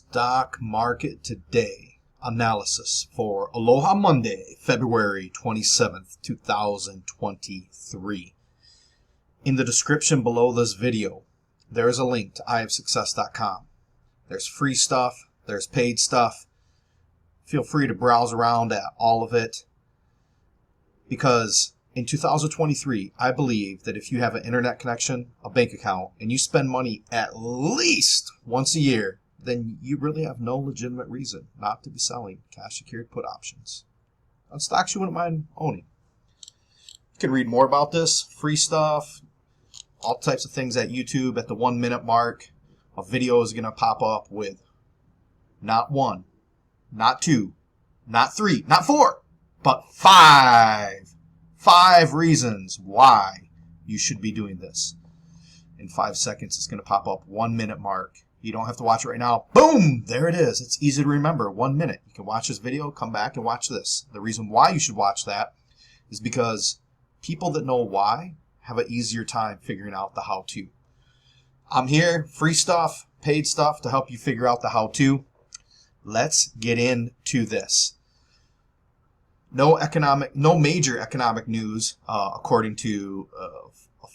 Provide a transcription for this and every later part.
Stock market today analysis for Aloha Monday, February 27th, 2023. In the description below this video, there is a link to iofsuccess.com. There's free stuff, there's paid stuff. Feel free to browse around at all of it, because in 2023, I believe that if you have an internet connection, a bank account, and you spend money at least once a year, then you really have no legitimate reason not to be selling cash secured put options on stocks you wouldn't mind owning. You can read more about this, free stuff, all types of things at YouTube. At the 1 minute mark, a video is going to pop up with not one, not two, not three, not four, but five reasons why you should be doing this. In 5 seconds, it's going to pop up 1 minute mark. You don't have to watch it right now. Boom! There it is. It's easy to remember. 1 minute. You can watch this video, come back and watch this. The reason why you should watch that is because people that know why have an easier time figuring out the how-to. I'm here, free stuff, paid stuff to help you figure out the how-to. Let's get into this. No major economic news, according to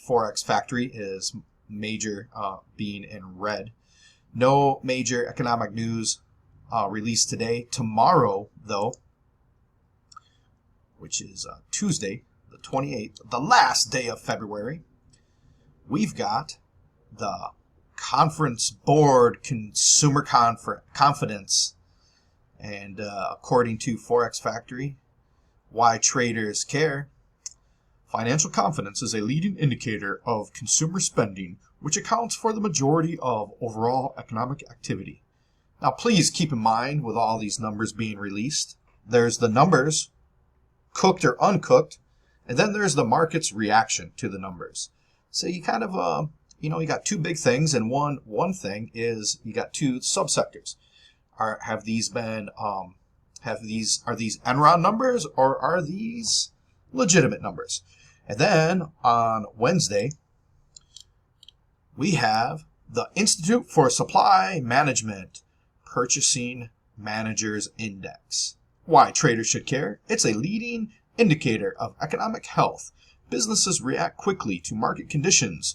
Forex Factory, is major being in red. No major economic news released today. Tomorrow, though, which is Tuesday, the 28th, the last day of February, we've got the Conference Board Consumer Confidence. And according to Forex Factory, why traders care. Financial confidence is a leading indicator of consumer spending, which accounts for the majority of overall economic activity. Now, please keep in mind, with all these numbers being released, there's the numbers, cooked or uncooked, and then there's the market's reaction to the numbers. So you kind of, you got two big things, and one thing is you got two subsectors. Are these Enron numbers, or are these legitimate numbers? And then on Wednesday, we have the Institute for Supply Management Purchasing Managers Index. Why traders should care? It's a leading indicator of economic health. Businesses react quickly to market conditions,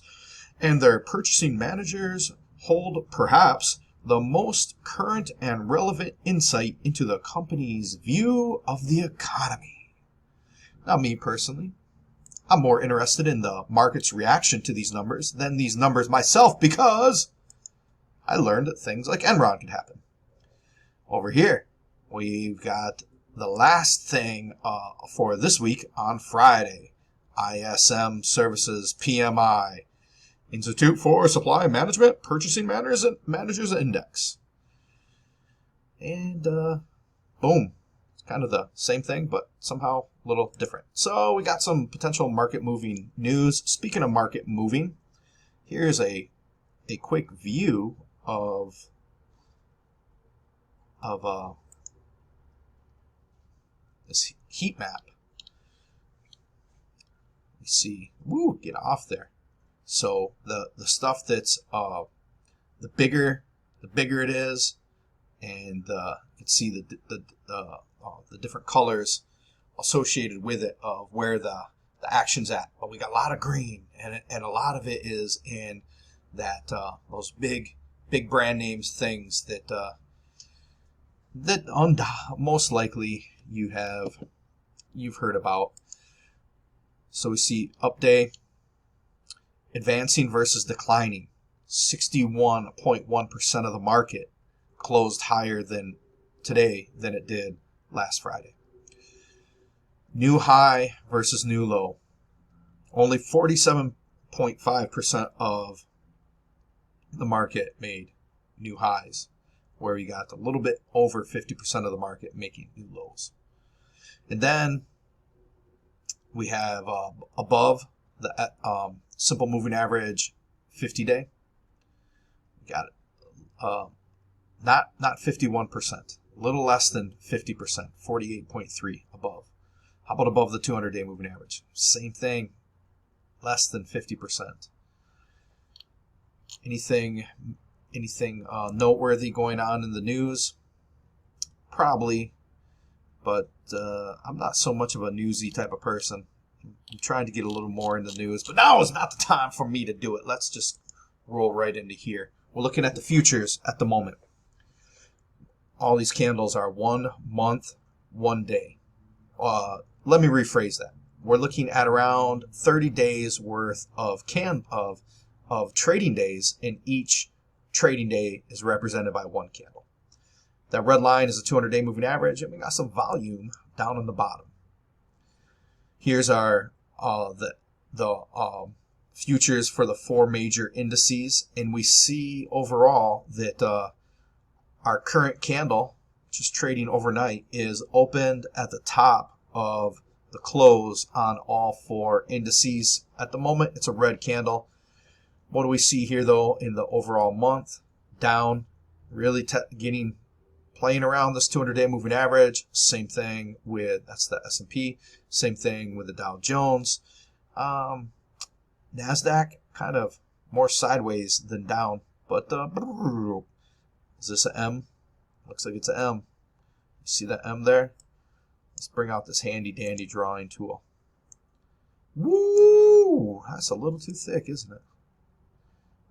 and their purchasing managers hold perhaps the most current and relevant insight into the company's view of the economy. Now, me personally, I'm more interested in the market's reaction to these numbers than these numbers myself, because I learned that things like Enron could happen. Over here, we've got the last thing for this week on Friday. ISM Services PMI, Institute for Supply Management Purchasing Managers Index. And boom. It's kind of the same thing, but somehow a little different. So we got some potential market moving news. Speaking of market moving, here's a quick view of this heat map. You see, get off there. So the stuff that's the bigger it is, and you can see the different colors associated with it of where the action's at. But we got a lot of green, and a lot of it is in that those big brand names, things that most likely you've heard about. So we see up day, advancing versus declining. 61.1% of the market closed higher today than it did last Friday. New high versus new low. Only 47.5% of the market made new highs, where you got a little bit over 50% of the market making new lows. And then we have above the simple moving average 50-day. We got it. Not 51%, a little less than 50%, 48.3 above. How about above the 200-day moving average? Same thing, less than 50%. Anything Anything noteworthy going on in the news? Probably, but I'm not so much of a newsy type of person. I'm trying to get a little more in the news, but now is not the time for me to do it. Let's just roll right into here. We're looking at the futures at the moment. All these candles are 1 month, 1 day. Let me rephrase that. We're looking at around 30 days worth of trading days, and each trading day is represented by 1 candle. That red line is a 200-day moving average, and we got some volume down on the bottom. Here's our futures for the 4 major indices, and we see overall that our current candle, which is trading overnight, is opened at the top of the close on all 4 indices. At the moment, it's a red candle. What do we see here, though, in the overall month? Down, really playing around this 200-day moving average. Same thing with, that's the S&P. Same thing with the Dow Jones. NASDAQ, kind of more sideways than down. But is this an M? Looks like it's an M. You see that M there? Let's bring out this handy dandy drawing tool. Woo! That's a little too thick, isn't it?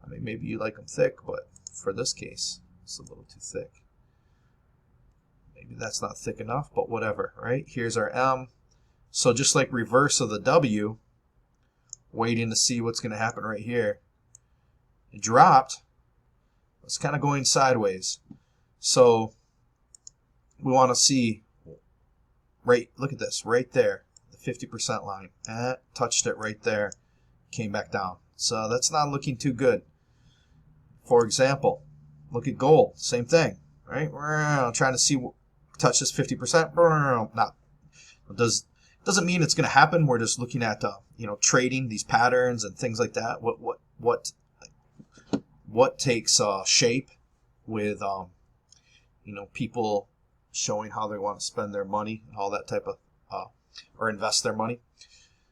I mean, maybe you like them thick, but for this case, it's a little too thick. Maybe that's not thick enough, but whatever, right? Here's our M. So just like reverse of the W, waiting to see what's going to happen right here. It dropped. It's kind of going sideways. So we want to see, right, look at this, right there, the 50% line. Touched it right there, came back down. So that's not looking too good. For example, look at gold, same thing, right? We're trying to see, touch this 50%. Not, doesn't mean it's going to happen. We're just looking at trading these patterns and things like that. What takes shape with people showing how they want to spend their money and all that type of or invest their money.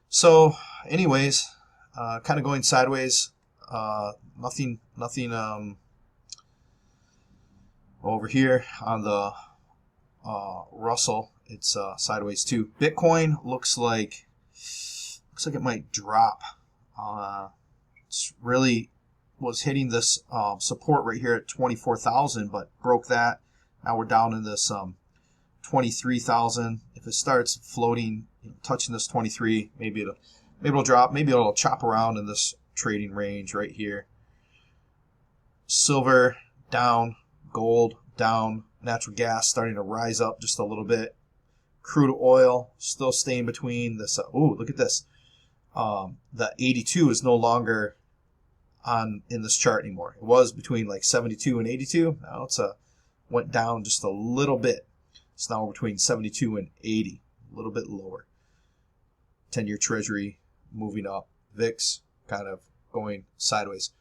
So anyways, kind of going sideways. Nothing over here on the Russell. It's sideways too. Bitcoin looks like it might drop. It's really was hitting this support right here at 24,000, but broke that. Now we're down in this 23,000. If it starts floating, touching this 23, maybe it'll drop. Maybe it'll chop around in this trading range right here. Silver down, gold down, natural gas starting to rise up just a little bit. Crude oil still staying between this. Look at this. The 82 is no longer in this chart anymore. It was between like 72 and 82. Now it's went down just a little bit. It's now between 72 and 80, a little bit lower. 10-year treasury moving up. VIX kind of going sideways.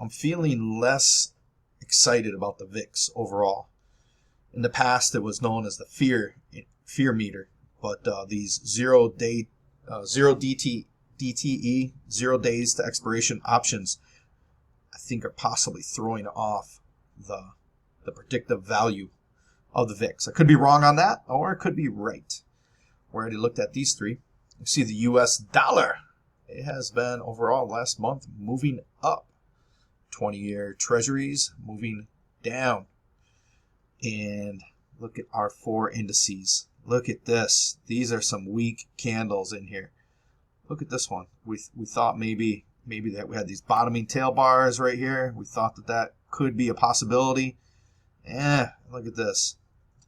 I'm feeling less excited about the VIX overall. In the past, it was known as the fear meter, but these zero DTE, 0 days to expiration options, I think are possibly throwing off the predictive value of the VIX. I could be wrong on that, or I could be right. We already looked at these 3. You see the U.S. dollar. It has been overall last month moving up. 20-year treasuries moving down. And look at our 4 indices. Look at this. These are some weak candles in here. Look at this one. We thought maybe that we had these bottoming tail bars right here. We thought that could be a possibility. Look at this.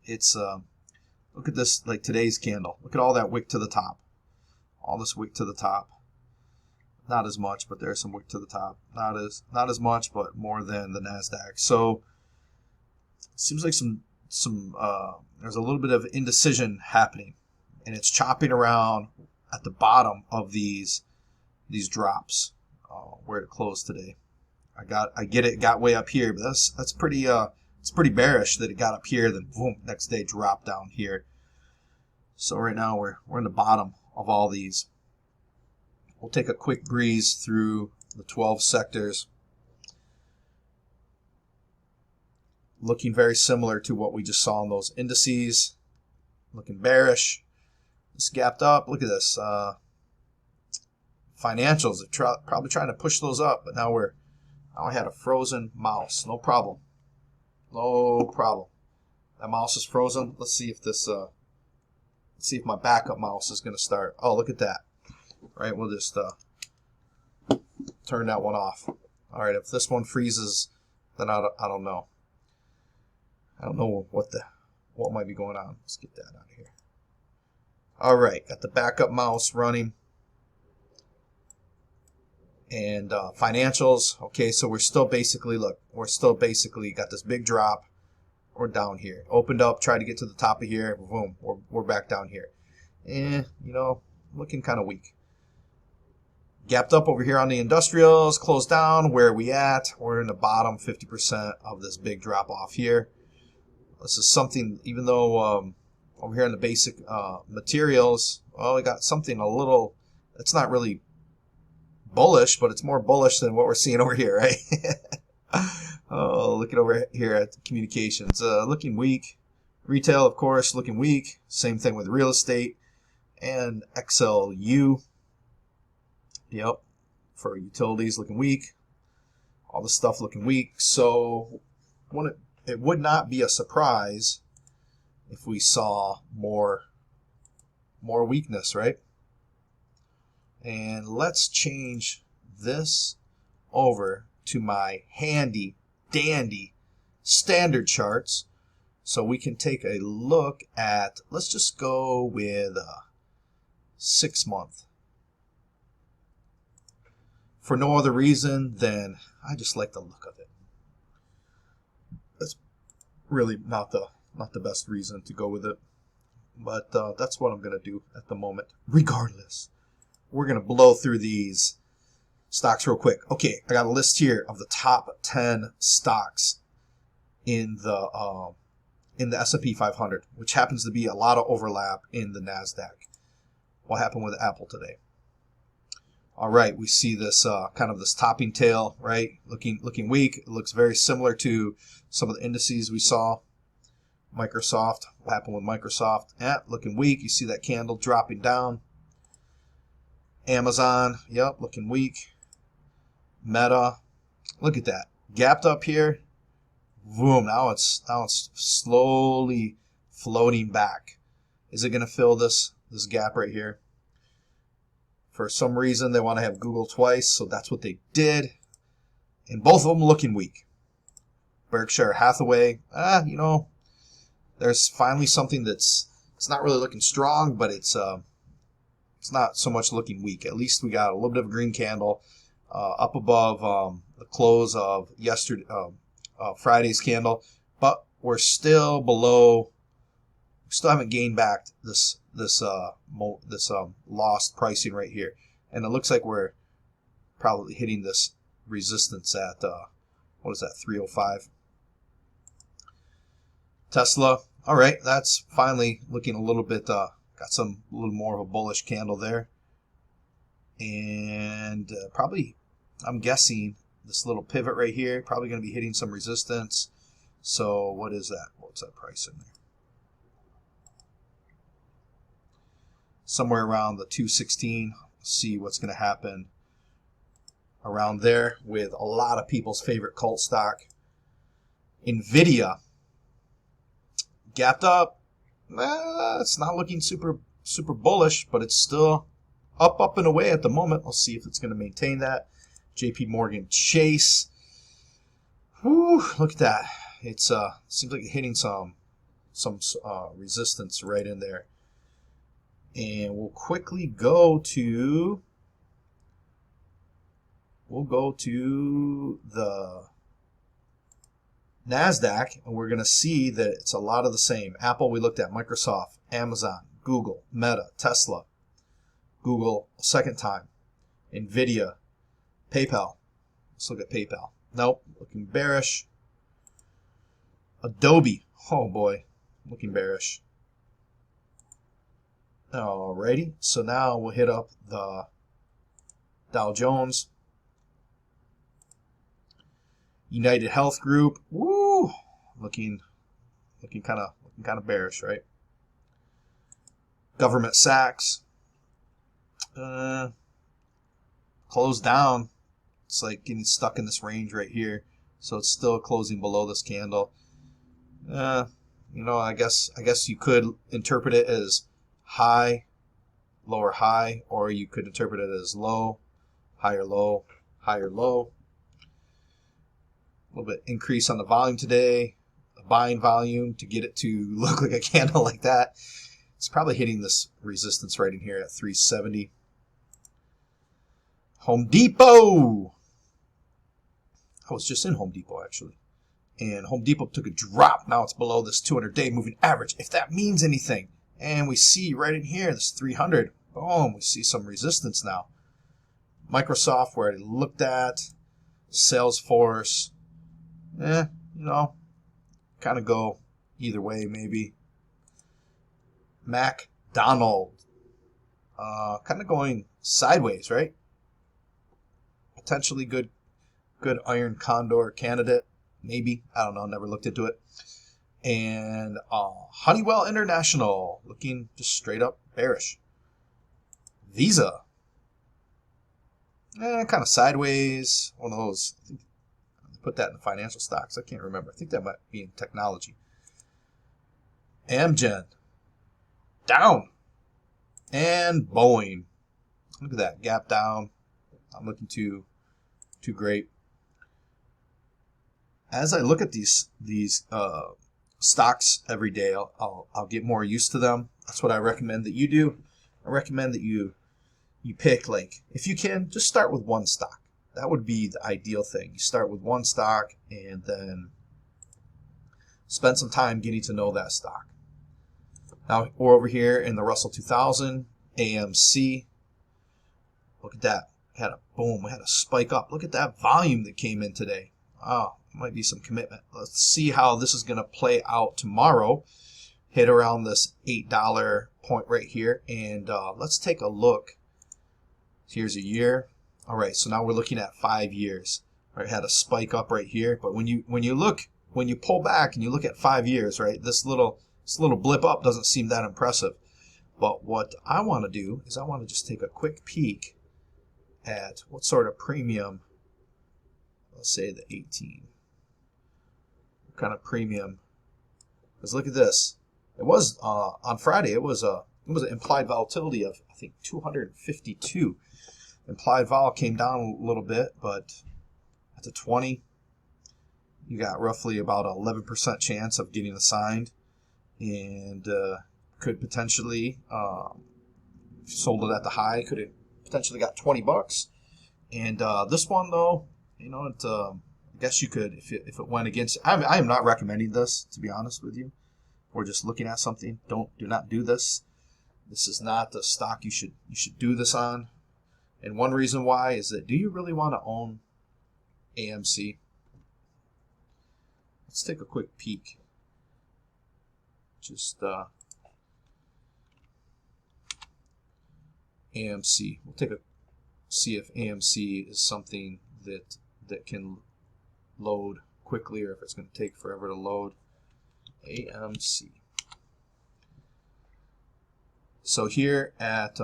It's look at this, like today's candle. Look at all that wick to the top. All this wick to the top. Not as much, but there's some wick to the top. Not as much, but more than the NASDAQ. So it seems like there's a little bit of indecision happening, and it's chopping around at the bottom of these drops. Where it closed today. I get it got way up here, but that's pretty it's pretty bearish that it got up here, then boom, next day dropped down here. So right now we're in the bottom of all these. We'll take a quick breeze through the 12 sectors, looking very similar to what we just saw in those indices, looking bearish. It's gapped up. Look at this. Financials are probably trying to push those up, but now I had a frozen mouse. No problem. No problem. That mouse is frozen. Let's see if this let's see if my backup mouse is going to start. Oh, look at that. Right, we'll just turn that one off. All right, if this one freezes, then I don't know. I don't know what might be going on. Let's get that out of here. All right, got the backup mouse running. And financials. Okay, so we're still basically, look, we're still basically got this big drop. We're down here. Opened up, tried to get to the top of here. Boom, we're back down here. You know, looking kind of weak. Gapped up over here on the industrials, closed down. Where are we at? We're in the bottom 50% of this big drop off here. This is something, even though over here in the basic materials, well, we got something a little, it's not really bullish, but it's more bullish than what we're seeing over here, right? Oh, looking over here at the communications, looking weak. Retail, of course, looking weak. Same thing with real estate and XLU. Yep, for utilities, looking weak. All the stuff looking weak. So it would not be a surprise if we saw more weakness, right? And let's change this over to my handy dandy standard charts so we can take a look at, let's just go with 6 month. For no other reason than I just like the look of it. That's really not the best reason to go with it, but that's what I'm going to do at the moment regardless. We're going to blow through these stocks real quick. Okay, I got a list here of the top 10 stocks in the S&P 500, which happens to be a lot of overlap in the NASDAQ. What happened with Apple today? All right, we see this kind of this topping tail, right? Looking weak. It looks very similar to some of the indices we saw. Microsoft. What happened with Microsoft? Yeah, looking weak. You see that candle dropping down. Amazon, yep, looking weak. Meta, look at that, gapped up here. Boom! Now it's slowly floating back. Is it going to fill this gap right here? For some reason, they want to have Google twice, so that's what they did. And both of them looking weak. Berkshire Hathaway, you know, there's finally something it's not really looking strong, but it's not so much looking weak. At least we got a little bit of a green candle up above the close of Friday's candle, but we're still below. We still haven't gained back this lost pricing right here, and it looks like we're probably hitting this resistance at what is that, 305. Tesla, all right, that's finally looking a little bit. Got a little more of a bullish candle there. And probably, I'm guessing, this little pivot right here, probably going to be hitting some resistance. So what is that? What's that price in there? Somewhere around the 216. See what's going to happen around there with a lot of people's favorite cult stock. Nvidia gapped up. It's not looking super bullish, but it's still up and away at the moment. We'll see if it's going to maintain that. JP Morgan Chase. Whew, look at that. It's seems like it's hitting some resistance right in there. And we'll quickly go to the NASDAQ, and we're going to see that it's a lot of the same. Apple, we looked at. Microsoft, Amazon, Google, Meta, Tesla. Google, second time. Nvidia, PayPal. Let's look at PayPal. Nope, looking bearish. Adobe, oh boy, looking bearish. Alrighty, so now we'll hit up the Dow Jones. United Health Group, woo, looking kind of bearish, right? Government Sachs, closed down. It's like getting stuck in this range right here, so it's still closing below this candle. I guess you could interpret it as high, lower high, or you could interpret it as low, higher low, higher low. A little bit increase on the volume today, the buying volume to get it to look like a candle like that. It's probably hitting this resistance right in here at 370. Home Depot. I was just in Home Depot actually. And Home Depot took a drop. Now it's below this 200-day moving average, if that means anything. And we see right in here, this 300. Boom, we see some resistance now. Microsoft, where I looked at. Salesforce. Kind of go either way maybe. McDonald's. Kind of going sideways, right? Potentially good iron condor candidate. Maybe. I don't know. Never looked into it. And Honeywell International looking just straight up bearish. Visa. Kind of sideways. One of those. I think they put that in the financial stocks. I can't remember. I think that might be in technology. Amgen. Down. And Boeing. Look at that. Gap down. Not looking too great. As I look at these stocks every day, I'll get more used to them. That's what I recommend that you do. I recommend that you pick, like, if you can, just start with one stock. That would be the ideal thing. You start with one stock and then spend some time getting to know that stock. Now we're over here in the Russell 2000, AMC. Look at that. We had a spike up. Look at that volume that came in today. Oh, might be some commitment. Let's see how this is going to play out tomorrow. Hit around this $8 point right here, and let's take a look. Here's a year. All right, so now we're looking at 5 years. Right, had a spike up right here, but when you pull back and you look at 5 years, right, this little blip up doesn't seem that impressive. But what I want to do is I want to just take a quick peek at what sort of premium. Let's say the 18. What kind of premium? Because look at this. It was on Friday. It was an implied volatility of, I think, 252. Implied vol came down a little bit, but at the 20, you got roughly about 11% chance of getting assigned, and could potentially, if you sold it at the high, could have potentially got $20. And this one though, I guess you could, if it went against. I am not recommending this, to be honest with you. We're just looking at something. Do not do this. This is not the stock you should do this on. And one reason why is that, do you really want to own AMC? Let's take a quick peek. Just AMC. We'll see if AMC is something that can load quickly, or if it's going to take forever to load. AMC. So here at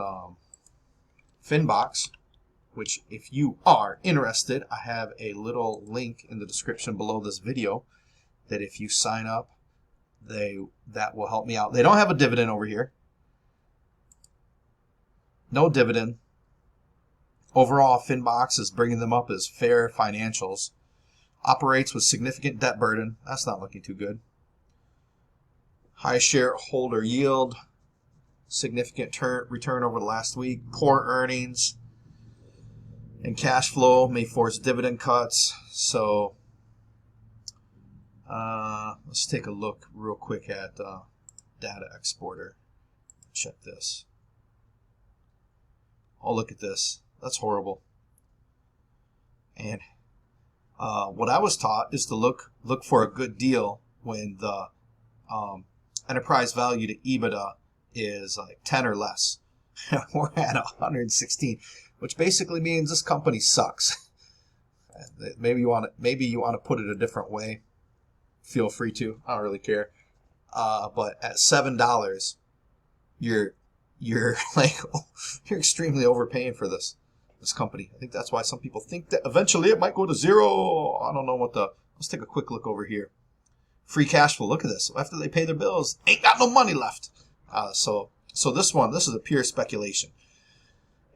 Finbox, which if you are interested, I have a little link in the description below this video that if you sign up, that will help me out. They don't have a dividend over here. No dividend. Overall, Finbox is bringing them up as fair financials. Operates with significant debt burden. That's not looking too good. High shareholder yield. Significant return over the last week. Poor earnings. And cash flow may force dividend cuts. So let's take a look real quick at data exporter. Check this. Oh, look at this. That's horrible. And what I was taught is to look for a good deal when the enterprise value to EBITDA is like 10 or less. We're at 116, which basically means this company sucks. Maybe you want to put it a different way. Feel free to. I don't really care. But at $7, you're like you're extremely overpaying for this company. I think that's why some people think that eventually it might go to zero. I don't know what the. Let's take a quick look over here. Free cash flow. Look at this. After they pay their bills, ain't got no money left. So this is a pure speculation.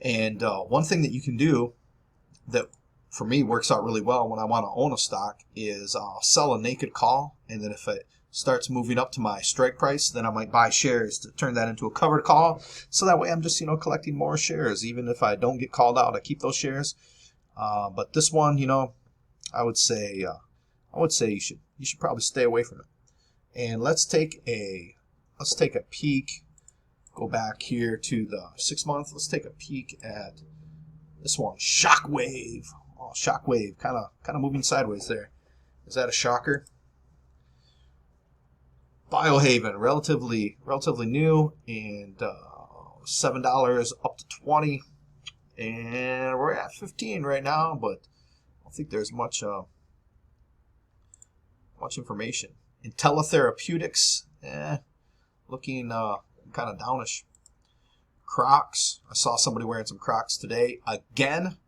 And one thing that you can do that for me works out really well when I want to own a stock is sell a naked call, and then if it starts moving up to my strike price, then I might buy shares to turn that into a covered call. So that way I'm just collecting more shares. Even if I don't get called out, I keep those shares. But this one, I would say you should probably stay away from it. And let's take a peek. Go back here to the 6 month. Let's take a peek at this one, Shockwave. Oh, Shockwave, kind of moving sideways there. Is that a shocker? Biohaven, relatively new, and $7 up to 20, and we're at 15 right now. But I don't think there's much information. IntelliTherapeutics, looking kind of downish. Crocs, I saw somebody wearing some Crocs today again,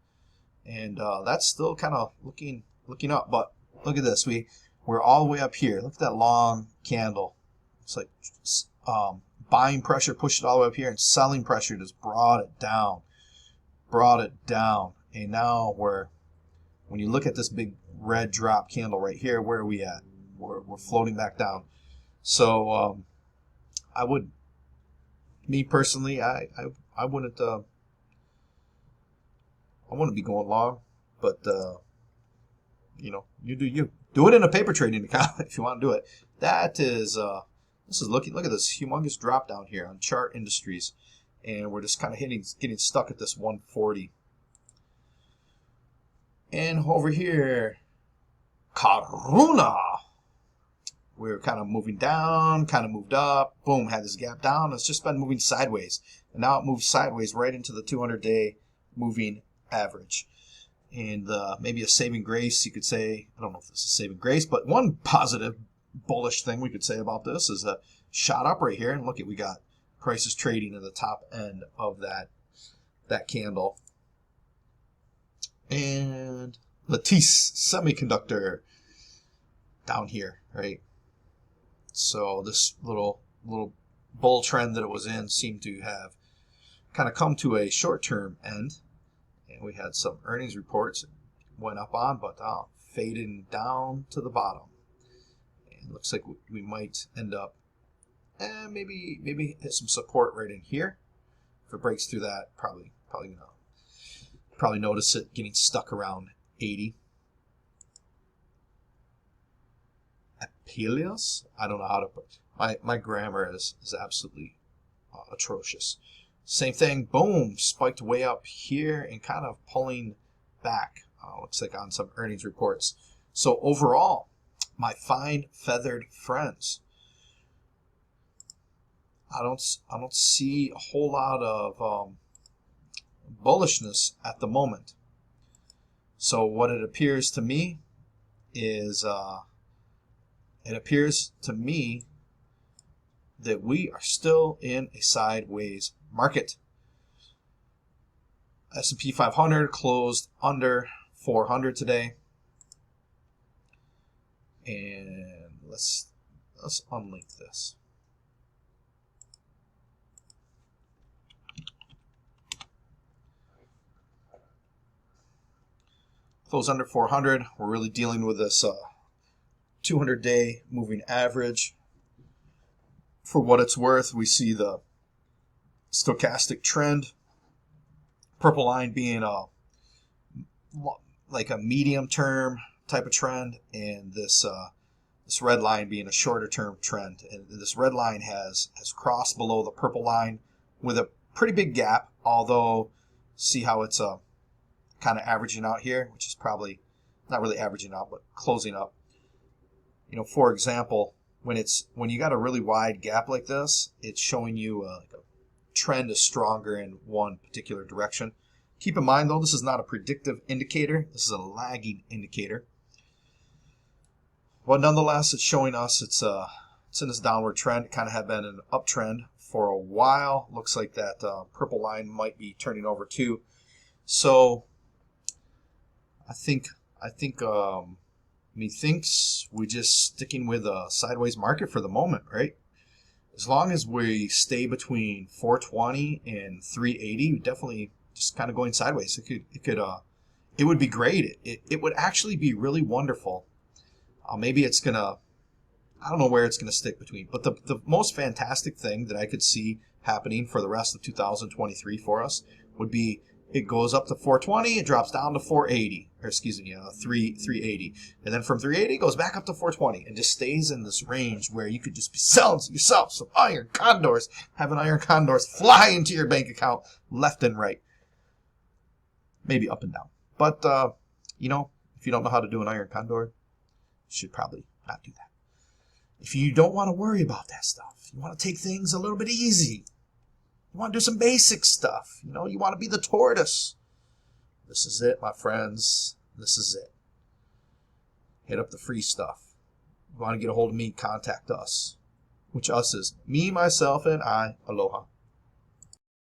and that's still kind of looking up. But look at this, we're all the way up here. Look at that long candle. It's like buying pressure pushed it all the way up here, and selling pressure just brought it down. And now when you look at this big red drop candle right here, where are we at? We're floating back down. So me personally, I wouldn't be going long, but you do it in a paper trading account if you want to do it. That is look at this humongous drop down here on Chart Industries, and we're just kind of getting stuck at this 140. And over here, Karuna, we're kind of moving down, kind of moved up, boom, had this gap down. It's just been moving sideways, and now it moves sideways right into the 200-day moving average. And maybe a saving grace, you could say. I don't know if this is saving grace, but one positive bullish thing we could say about this is a shot up right here, and look at, we got prices trading at the top end of that candle. And Lattice Semiconductor down here, right? So this little bull trend that it was in seemed to have kind of come to a short-term end, and we had some earnings reports went up on, but fading down to the bottom. And looks like we might end up maybe hit some support right in here. If it breaks through that, probably notice it getting stuck around 80. Apelios? I don't know how to put my grammar is absolutely atrocious. Same thing, boom, spiked way up here and kind of pulling back. Looks like on some earnings reports. So overall, my fine feathered friends, I don't see a whole lot of bullishness at the moment. So what it appears to me is that we are still in a sideways market. S&P 500 closed under 400 today, and let's unlink this. Close under 400. We're really dealing with this 200-day moving average. For what it's worth, we see the stochastic trend, purple line being like a medium term type of trend, and this red line being a shorter term trend. And this red line has crossed below the purple line with a pretty big gap, although see how it's kind of averaging out here, which is probably not really averaging out, but closing up. For example, when you got a really wide gap like this, it's showing you like a trend is stronger in one particular direction. Keep in mind, though, this is not a predictive indicator. This is a lagging indicator. But nonetheless, it's showing us it's in this downward trend. It kind of had been an uptrend for a while. Looks like that purple line might be turning over too. So I think methinks we're just sticking with a sideways market for the moment, right? As long as we stay between 420 and 380, definitely just kind of going sideways. It would be great. It would actually be really wonderful. Maybe it's gonna, I don't know where it's gonna stick between, but the most fantastic thing that I could see happening for the rest of 2023 for us would be it goes up to 420, it drops down to 480, or excuse me, 380, and then from 380 it goes back up to 420, and just stays in this range where you could just be selling yourself some iron condors, having iron condors fly into your bank account left and right, maybe up and down. But you know, if you don't know how to do an iron condor, you should probably not do that. If you don't want to worry about that stuff, you want to take things a little bit easy. You want to do some basic stuff. You know, you want to be the tortoise. This is it, my friends. This is it. Hit up the free stuff. If you want to get a hold of me, contact us. Which us is me, myself, and I. Aloha.